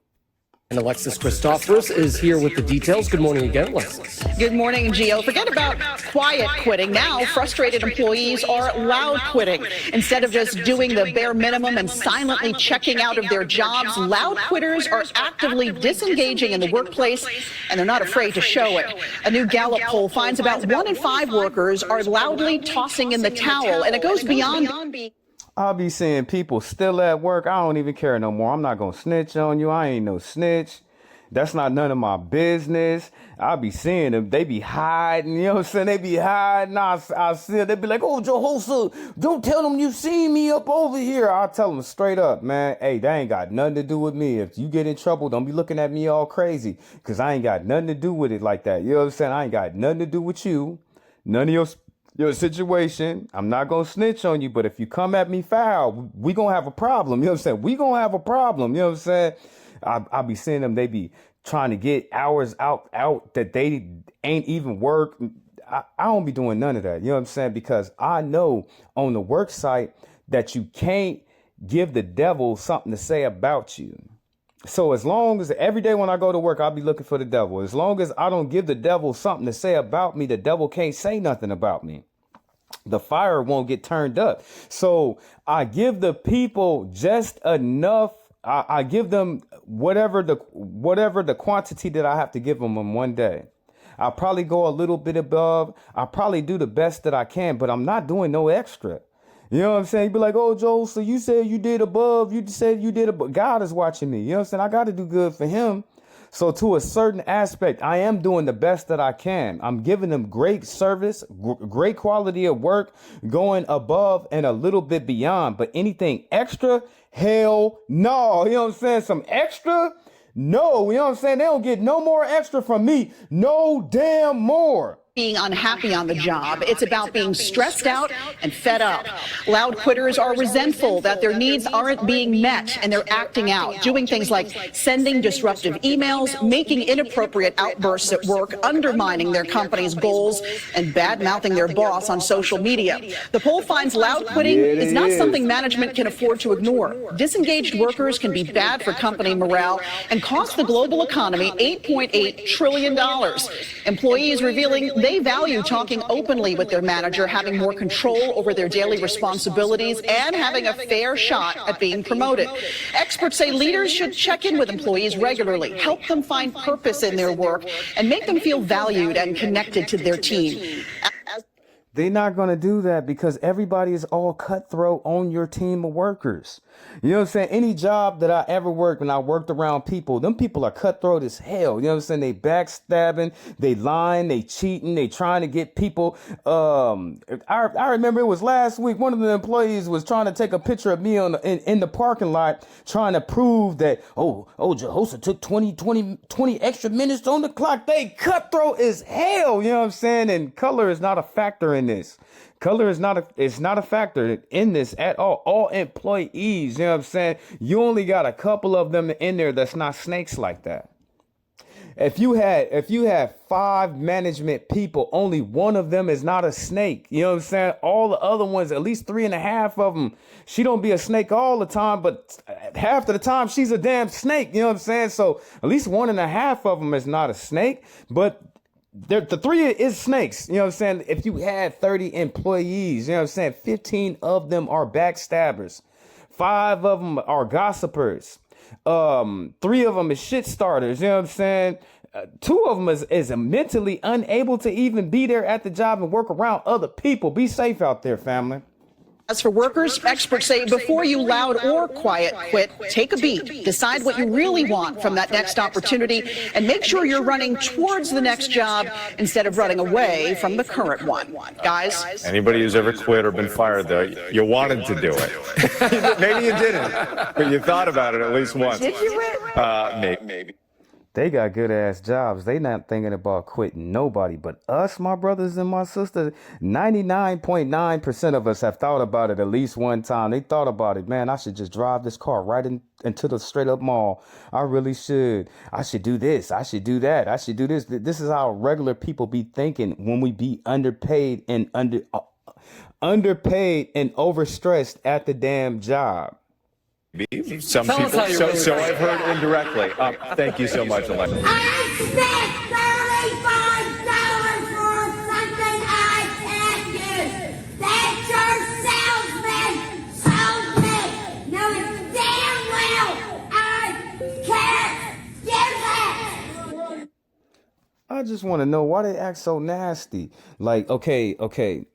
And Alexis Christoforous is here with the details. Good morning again, Alexis. Good morning, Gio. Forget about quiet quitting. Now, frustrated employees are loud quitting. Instead of just doing the bare minimum and silently checking out of their jobs, loud quitters are actively disengaging in the workplace, and they're not afraid to show it. A new Gallup poll finds about 1 in 5 workers are loudly tossing in the towel, and it goes beyond I'll be seeing people still at work. I don't even care no more. I'm not going to snitch on you. I ain't no snitch. That's not none of my business. I'll be seeing them. They be hiding. You know what I'm saying? They be hiding. I see them. They be like, oh, Jehoshaphat, don't tell them you seen me up over here. I'll tell them straight up, man. Hey, that ain't got nothing to do with me. If you get in trouble, don't be looking at me all crazy, because I ain't got nothing to do with it like that. You know what I'm saying? I ain't got nothing to do with you. None of your situation. I'm not going to snitch on you, but if you come at me foul, we going to have a problem. You know what I'm saying? We going to have a problem. You know what I'm saying? I'll be seeing them. They be trying to get hours out that they ain't even work. I don't be doing none of that. You know what I'm saying? Because I know on the work site that you can't give the devil something to say about you. So as long as every day when I go to work, I'll be looking for the devil. As long as I don't give the devil something to say about me, the devil can't say nothing about me. The fire won't get turned up. So I give the people just enough. I give them whatever the quantity that I have to give them in one day. I'll probably go a little bit above. I'll probably do the best that I can, but I'm not doing no extra. You know what I'm saying? You be like, oh, Joel, so you said you did above. You said you did above. God is watching me. You know what I'm saying? I got to do good for him. So to a certain aspect, I am doing the best that I can. I'm giving them great service, great quality of work, going above and a little bit beyond. But anything extra, hell no. You know what I'm saying? Some extra? No. You know what I'm saying? They don't get no more extra from me. No damn more. Being unhappy on the job. It's about being stressed out and fed up. Loud quitters are resentful that their needs aren't being met, and they're acting out, doing things like sending disruptive emails, making inappropriate outbursts at work, undermining their company's goals, and bad-mouthing their boss on social media. The poll finds loud quitting is not something management can afford to ignore. Disengaged workers can be bad for company morale and cost the global economy $8.8 trillion. Employees revealing they value talking openly with their manager, having more control over their daily responsibilities, and having a fair shot at being promoted. Experts say leaders should check in with employees regularly, help them find purpose in their work, and make them feel valued and connected to their team. They're not going to do that because everybody is all cutthroat on your team of workers. You know what I'm saying? Any job that I ever worked, when I worked around people, them people are cutthroat as hell. You know what I'm saying? They backstabbing, they lying, they cheating, they trying to get people. I remember it was last week, one of the employees was trying to take a picture of me in the parking lot, trying to prove that, Jehosa took 20 extra minutes on the clock. They cutthroat as hell. You know what I'm saying? And color is not a factor in this. Color is not a factor in this at all. All employees, you know what I'm saying? You only got a couple of them in there that's not snakes like that. If you had 5 management people, only one of them is not a snake. You know what I'm saying? All the other ones, at least 3.5 of them, she don't be a snake all the time, but half of the time she's a damn snake. You know what I'm saying? So at least 1.5 of them is not a snake, but the 3 is snakes. You know what I'm saying? If you had 30 employees, you know what I'm saying? 15 of them are backstabbers. 5 of them are gossipers. 3 of them is shit starters. You know what I'm saying? 2 of them is mentally unable to even be there at the job and work around other people. Be safe out there, family. As for workers, experts say before you loud or quiet quit, take a beat, decide what you really want from that next opportunity, and make sure you're running towards the next job instead of running away from the current one. Guys? Anybody who's ever quit or been fired, though, you wanted to do it. Maybe you didn't, but you thought about it at least once. Did you? Maybe. They got good ass jobs. They not thinking about quitting nobody. But us, my brothers and my sisters, 99.9% of us have thought about it at least one time. They thought about it. Man, I should just drive this car right into the straight up mall. I really should. I should do this. I should do that. I should do this. This is how regular people be thinking when we be underpaid and overstressed at the damn job. Some people, so I've heard indirectly. Thank you so much, Alexa. I spent $35 for something I can't use. That church salesman sold me. Knowing damn well I can't give that. I just want to know why they act so nasty. Like, okay.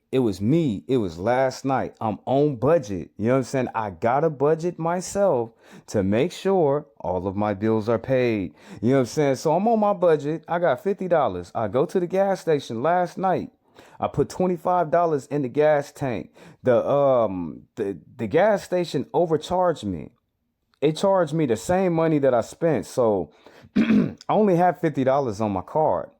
It was me. It was last night. I'm on budget. You know what I'm saying? I got a budget myself to make sure all of my bills are paid. You know what I'm saying? So I'm on my budget. I got $50. I go to the gas station last night. I put $25 in the gas tank. The gas station overcharged me. It charged me the same money that I spent. So I only have $50 on my card.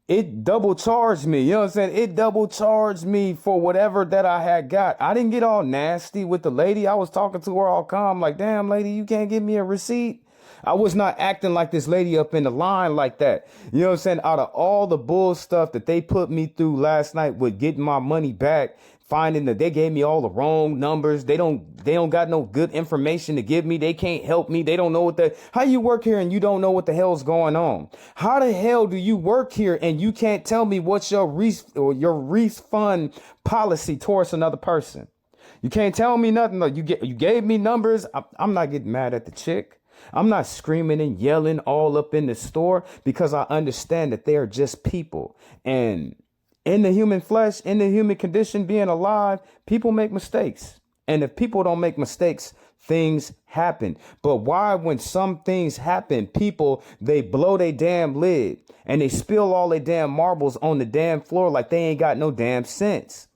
It double charged me. You know what I'm saying? It double charged me for whatever that I had got. I didn't get all nasty with the lady. I was talking to her all calm, like, damn, lady, you can't give me a receipt. I was not acting like this lady up in the line like that. You know what I'm saying? Out of all the bull stuff that they put me through last night with getting my money back, finding that they gave me all the wrong numbers. They don't got no good information to give me. They can't help me. They don't know how you work here and you don't know what the hell's going on. How the hell do you work here and you can't tell me what's your refund policy towards another person? You can't tell me nothing. You gave me numbers. I'm not getting mad at the chick. I'm not screaming and yelling all up in the store because I understand that they are just people. And in the human flesh, in the human condition, being alive, people make mistakes. And if people don't make mistakes, things happen. But why, when some things happen, people, they blow their damn lid and they spill all their damn marbles on the damn floor like they ain't got no damn sense?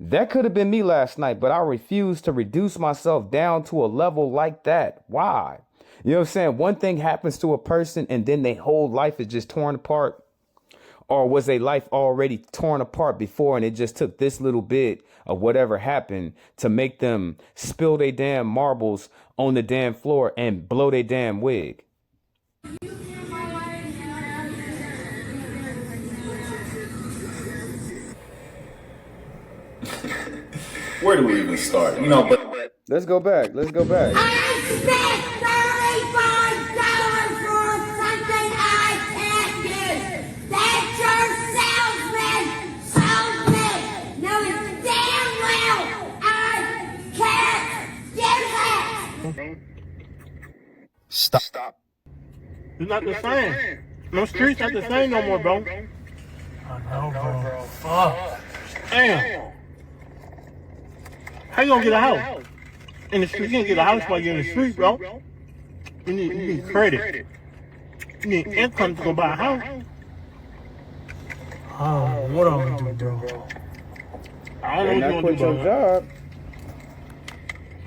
That could have been me last night, but I refuse to reduce myself down to a level like that. Why? You know what I'm saying? One thing happens to a person and then their whole life is just torn apart. Or was their life already torn apart before and it just took this little bit of whatever happened to make them spill their damn marbles on the damn floor and blow their damn wig? Where do we even start? But let's go back. I spent $35 for something I can't use. That church salesman It's not the same. No streets not the same no more, bro. I know, bro. Fuck. Damn. How you gonna get a house? In the street, you can't get a house while you're in the street, bro. You need credit. You need income to go buy a house. Oh, what I'm gonna do, bro? I don't know what you're gonna do,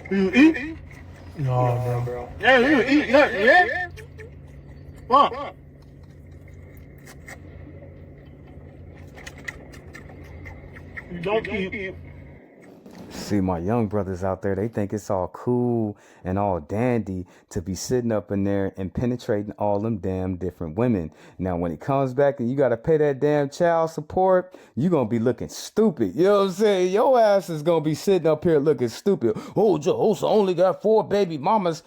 bro. You eat? No, bro. Yeah, you eat nothing, yeah? What? You don't eat. See, my young brothers out there, they think it's all cool and all dandy to be sitting up in there and penetrating all them damn different women. Now, when it comes back and you got to pay that damn child support, you going to be looking stupid. You know what I'm saying? Your ass is going to be sitting up here looking stupid. Oh, Jehoshaphat only got 4 baby mamas.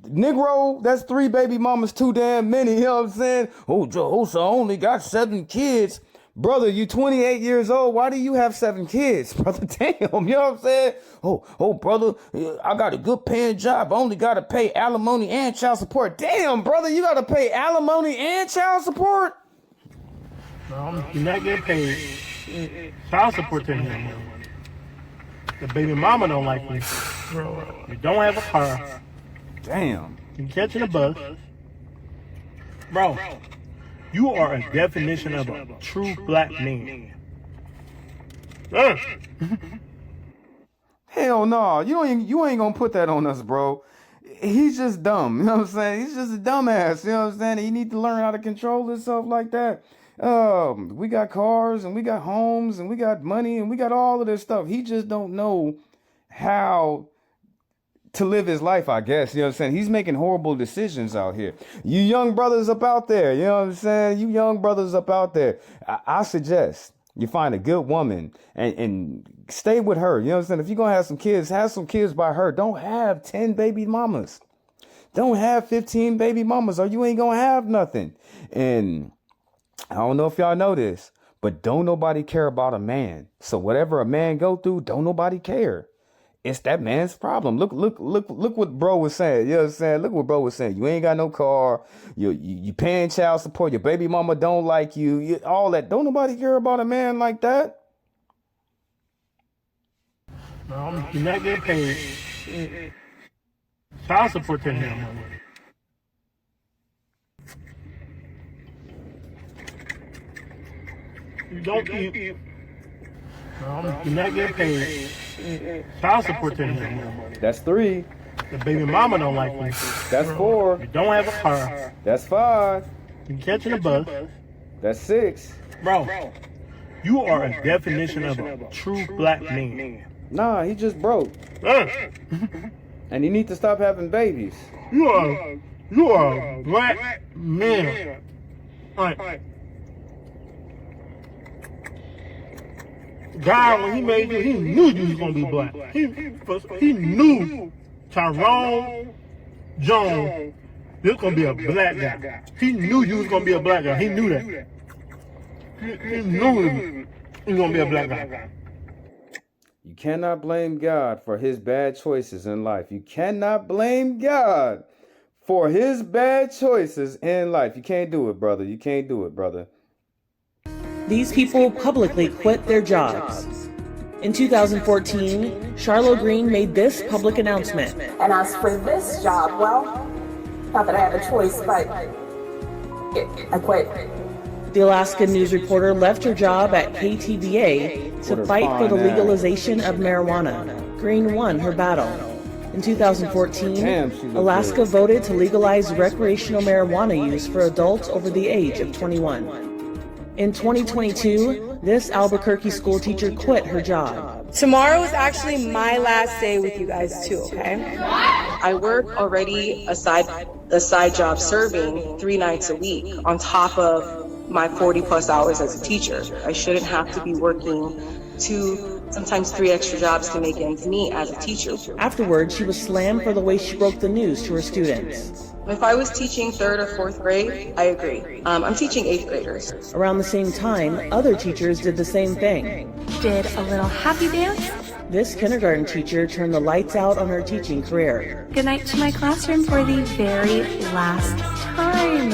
Negro, that's 3 baby mamas too damn many. You know what I'm saying? Oh, Jehoshaphat only got 7 kids. Brother, you 28 years old. Why do you have 7 kids? Brother, damn, you know what I'm saying? Oh, brother, I got a good paying job. I only got to pay alimony and child support. Damn, brother, you got to pay alimony and child support? No, you're not getting paid child support to him. The baby mama don't like you. You don't have a car. Damn. You're catching a bus. Bro. You are a definition of a true black man. Hell no, you ain't gonna put that on us, bro. He's just dumb, you know what I'm saying? He's just a dumbass, you know what I'm saying? He need to learn how to control himself like that. We got cars and we got homes and we got money and we got all of this stuff. He just don't know how to live his life, I guess. You know what I'm saying? He's making horrible decisions out here. You young brothers up out there, you know what I'm saying? You young brothers up out there, I suggest you find a good woman and stay with her. You know what I'm saying? If you're going to have some kids by her. Don't have 10 baby mamas. Don't have 15 baby mamas or you ain't going to have nothing. And I don't know if y'all know this, but don't nobody care about a man. So whatever a man go through, don't nobody care. It's that man's problem. Look what bro was saying. You know what I'm saying? Look what bro was saying. You ain't got no car. You paying child support. Your baby mama don't like you. All that. Don't nobody care about a man like that. No, you're not getting paid child support to him. You don't eat. No, you're not getting paid child support to him. That's 3. The baby mama don't like you. That's 4. You don't have a car. That's 5. You're catching a bus. That's 6. Bro, you are a definition of a true black man. Nah, he just broke. And he need to stop having babies. You are a black man. All right. God, when he made you, he knew you was gonna be black. He knew Tyrone Jones, you're gonna be a black guy. He knew you was gonna be a black guy. He knew that. He knew he was gonna be a black guy. You cannot blame God for his bad choices in life. You cannot blame God for his bad choices in life. You can't do it, brother. You can't do it, brother. These people publicly quit their jobs. In 2014, Charlotte Green made this public announcement. And as for this job, well, not that I have a choice, but I quit. The Alaska News reporter left her job at KTVA to fight for the legalization of marijuana. Green won her battle. In 2014, Alaska voted to legalize recreational marijuana use for adults over the age of 21. In 2022, this Albuquerque school teacher quit her job. Tomorrow is actually my last day with you guys too, okay? I work already a side job serving 3 nights a week on top of my 40 plus hours as a teacher. I shouldn't have to be working 2, sometimes 3 extra jobs to make ends meet as a teacher. Afterwards, she was slammed for the way she broke the news to her students. If I was teaching 3rd or 4th grade, I agree. I'm teaching 8th graders. Around the same time, other teachers did the same thing. Did a little happy dance This kindergarten teacher turned the lights out on her teaching career. Good night to my classroom for the very last time.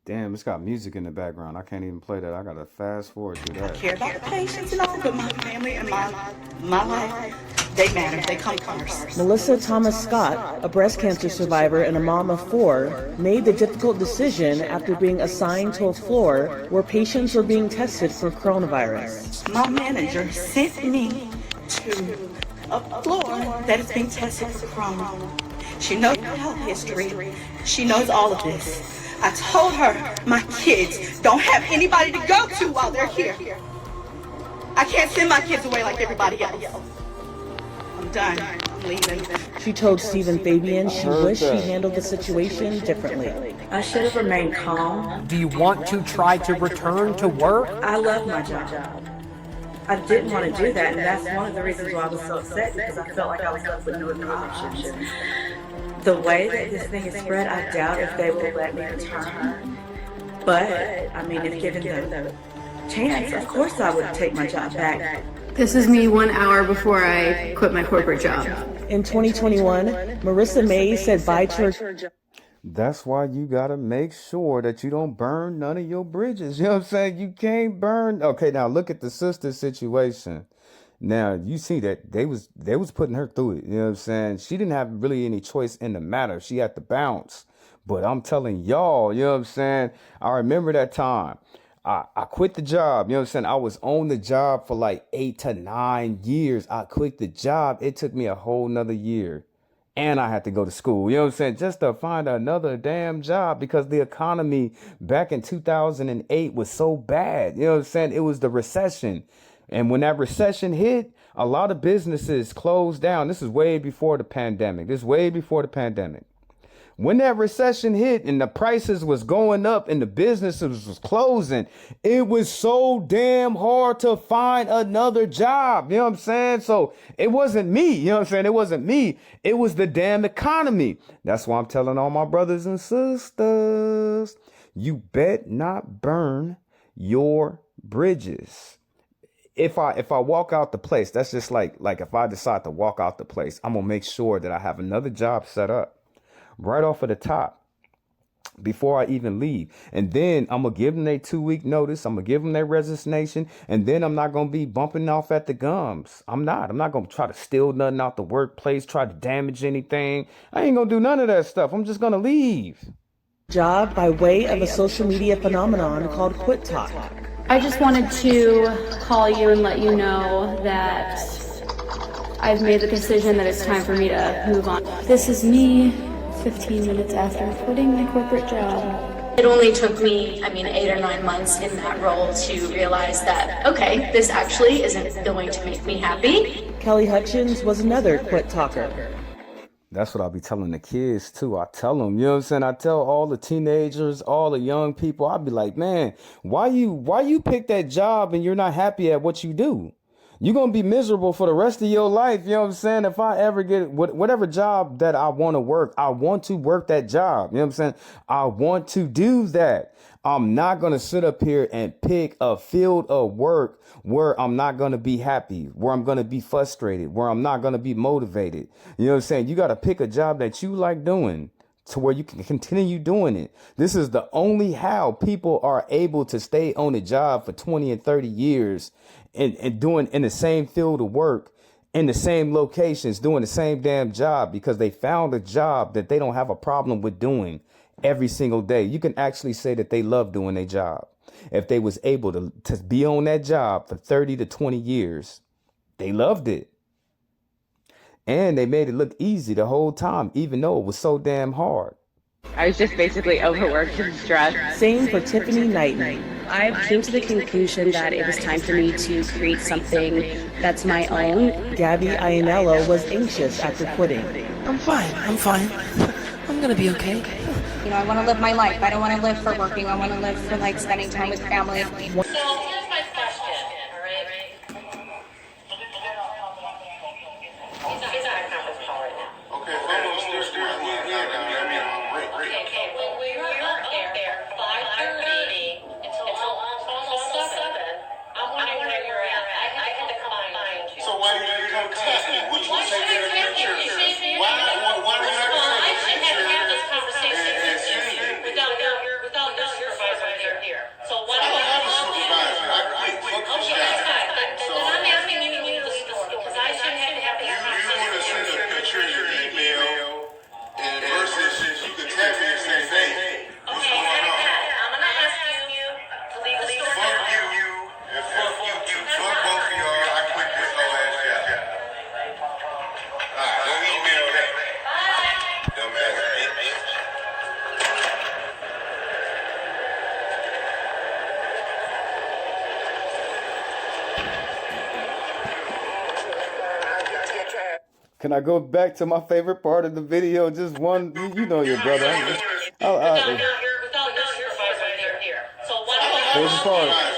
Damn, it's got music in the background. I can't even play that. I gotta fast forward through that. Care about the patients and all, but my family and my life, they matter. They come first. Melissa Thomas Scott, a breast cancer survivor and a mom of 4, made the difficult decision after being assigned to a floor where patients were being tested for coronavirus. My manager sent me to a floor that is being tested for corona. She knows my health history. She knows all of this. I told her my kids don't have anybody to go to while they're here. I can't send my kids away like everybody else. I'm done. I'm leaving. She told Stephen Fabian she wished she handled the situation differently. I should have remained calm. Do you want to try to return to work? I love my job. I didn't want to do that, and that's one of the reasons why I was so upset, because I felt like I was left with no other options. The way that this thing is spread, I doubt if they will let me return. But, I mean, if given the chance, of course I would take my job back. This is me 1 hour before I quit my corporate job. In 2021, Marissa May said bye to her job. That's why you gotta make sure that you don't burn none of your bridges. You know what I'm saying? You can't burn. Okay, now look at the sister situation. Now you see that they was putting her through it. You know what I'm saying? She didn't have really any choice in the matter. She had to bounce. But I'm telling y'all, you know what I'm saying? I remember that time. I quit the job. You know what I'm saying? I was on the job for like 8 to 9 years. I quit the job. It took me a whole nother year. And I had to go to school, you know what I'm saying, just to find another damn job because the economy back in 2008 was so bad. You know what I'm saying? It was the recession. And when that recession hit, a lot of businesses closed down. This is way before the pandemic. When that recession hit and the prices was going up and the businesses was closing, it was so damn hard to find another job. You know what I'm saying? So it wasn't me. You know what I'm saying? It wasn't me. It was the damn economy. That's why I'm telling all my brothers and sisters, you bet not burn your bridges. If I walk out the place, that's just like if I decide to walk out the place, I'm going to make sure that I have another job set up right off of the top before I even leave. And then I'm going to give them their 2-week notice. I'm going to give them their resignation. And then I'm not going to be bumping off at the gums. I'm not going to try to steal nothing out the workplace, try to damage anything. I ain't going to do none of that stuff. I'm just going to leave. Job by way of a social media phenomenon called Quit Talk. I just wanted to call you and let you know that I've made the decision that it's time for me to move on. This is me 15 minutes after quitting my corporate job. It only took me, 8 or 9 months in that role to realize that, okay, this actually isn't going to make me happy. Kelly Hutchins was another Quit Talker. That's what I'll be telling the kids too. I tell them, you know what I'm saying? I tell all the teenagers, all the young people, I'll be like, man, why you pick that job and you're not happy at what you do? You're going to be miserable for the rest of your life. You know what I'm saying? If I ever get whatever job that I want to work, I want to work that job. You know what I'm saying? I want to do that. I'm not going to sit up here and pick a field of work where I'm not going to be happy, where I'm going to be frustrated, where I'm not going to be motivated. You know what I'm saying? You got to pick a job that you like doing to where you can continue doing it. This is the only how people are able to stay on a job for 20 and 30 years and doing in the same field of work, in the same locations, doing the same damn job because they found a job that they don't have a problem with doing every single day. You can actually say that they love doing their job. If they was able to be on that job for 30 to 20 years, they loved it. And they made it look easy the whole time, even though it was so damn hard. I was just basically overworked and stressed. Same for Tiffany Knighton. I came to the conclusion that it was time for me to create something that's my own. Gabby Iannello was anxious after quitting. I'm fine. I'm gonna be okay. You know, I want to live my life. I don't want to live for working. I want to live for spending time with family. So here's my question, all right? He's on a conference call right now. Okay, when we were up there, 5:30 until almost 7, I'm wondering where you're at. I had to come find you. Can I go back to my favorite part of the video? Just one, you know your brother. Favorite part.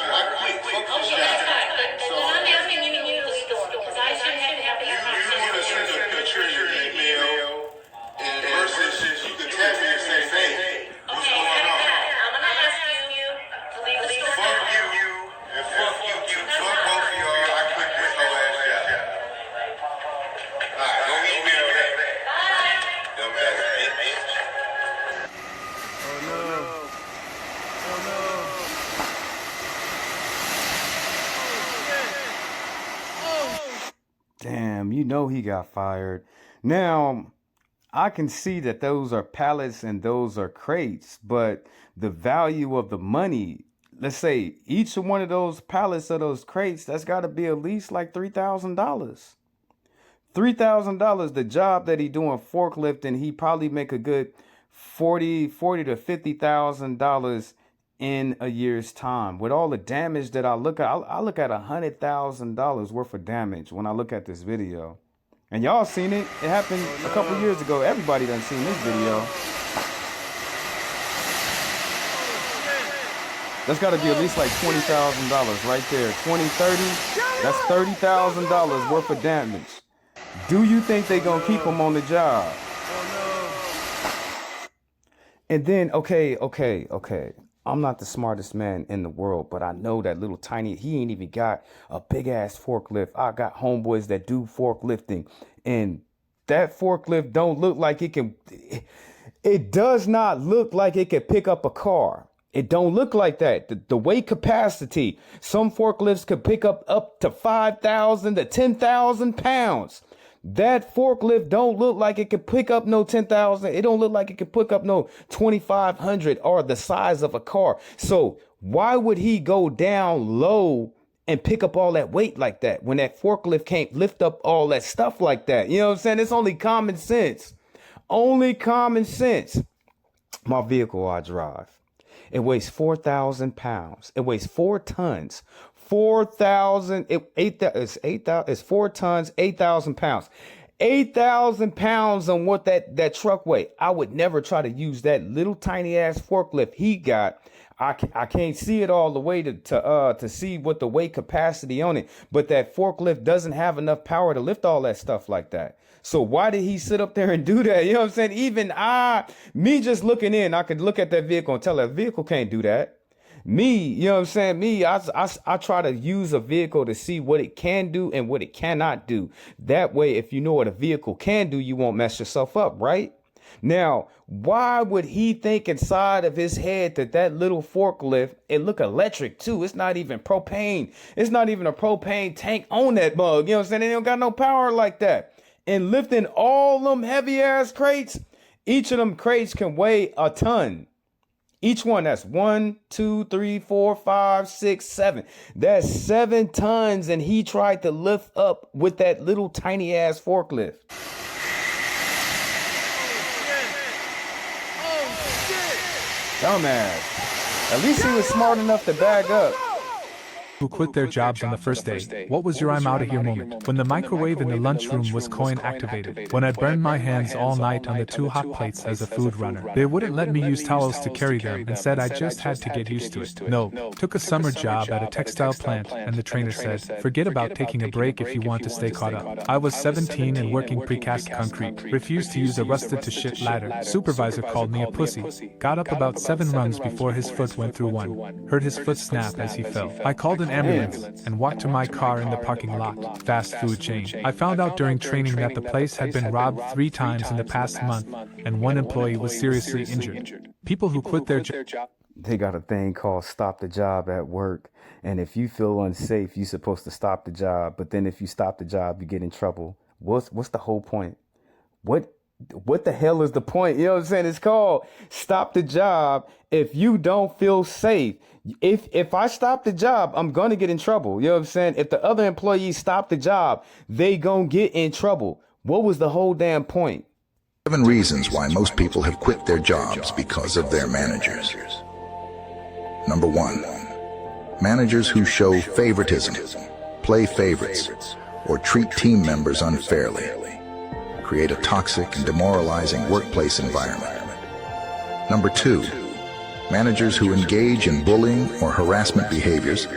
Damn, you know he got fired. Now, I can see that those are pallets and those are crates, but the value of the money, let's say each one of those pallets or those crates, that's got to be at least like $3,000. $3,000, the job that he doing forklifting, he probably make a good $40,000 to $50,000 in a year's time. With all the damage that I look at, I look at $100,000 worth of damage when I look at this video. And y'all seen it. It happened a couple years ago. Everybody done seen this video. That's got to be at least like $20,000 right there. 20, 30, that's $30,000 worth of damage. Do you think they gonna keep him on the job? And then, okay. I'm not the smartest man in the world, but I know that little tiny, he ain't even got a big ass forklift. I got homeboys that do forklifting, and that forklift don't look like it can, it does not look like it can pick up a car. It don't look like that. The weight capacity, some forklifts could pick up to 5,000 to 10,000 pounds. That forklift don't look like it could pick up no 10,000. It don't look like it could pick up no 2,500 or the size of a car. So why would he go down low and pick up all that weight like that when that forklift can't lift up all that stuff like that? You know what I'm saying? It's only common sense. Only common sense. My vehicle I drive, it weighs 4,000 pounds. It weighs 4 tons. 4,000, it's 4 tons, 8,000 pounds. 8,000 pounds on what that truck weigh. I would never try to use that little tiny ass forklift he got. I can't see it all the way to see what the weight capacity on it, but that forklift doesn't have enough power to lift all that stuff like that. So why did he sit up there and do that? You know what I'm saying? Even me just looking in, I could look at that vehicle and tell that vehicle can't do that. Me, you know what I'm saying? Me, I try to use a vehicle to see what it can do and what it cannot do. That way, if you know what a vehicle can do, you won't mess yourself up, right? Now, why would he think inside of his head that little forklift, it look electric too? It's not even propane. It's not even a propane tank on that bug. You know what I'm saying? They don't got no power like that. And lifting all them heavy ass crates, each of them crates can weigh a ton. Each one, that's 1, 2, 3, 4, 5, 6, 7. That's 7 tons, and he tried to lift up with that little tiny ass forklift. Dumbass. At least he was smart enough to bag up. Who quit their jobs on the first day. What was your I'm out of here moment? When the microwave in the lunchroom was coin activated. When I burned my hands all night on the 2 hot plates as a food runner. They wouldn't let me use towels to carry them and said I just had to get used to it. No. Took a summer job at a textile plant and the trainer said, forget about taking a break if you want to stay caught up. I was 17 and working precast concrete. Refused to use a rusted to shit ladder. Supervisor called me a pussy. Got up about 7 rungs before his foot went through one. Heard his foot snap as he fell. I called an ambulance and walked to my car in the parking lot. Fast food chain. I found out during training that the place had been robbed 3 times in the past month and 1 employee was seriously injured. People who quit their job. They got a thing called stop the job at work. And if you feel unsafe, you're supposed to stop the job. But then if you stop the job, you get in trouble. What's the whole point? What the hell is the point? You know what I'm saying? It's called stop the job if you don't feel safe. If I stop the job, I'm going to get in trouble. You know what I'm saying? If the other employees stop the job, they going to get in trouble. What was the whole damn point? 7 reasons why most people have quit their jobs because of their managers. Number 1, managers who show favoritism, play favorites, or treat team members unfairly. create a toxic and demoralizing workplace environment. Number 2, managers who engage in bullying or harassment behaviors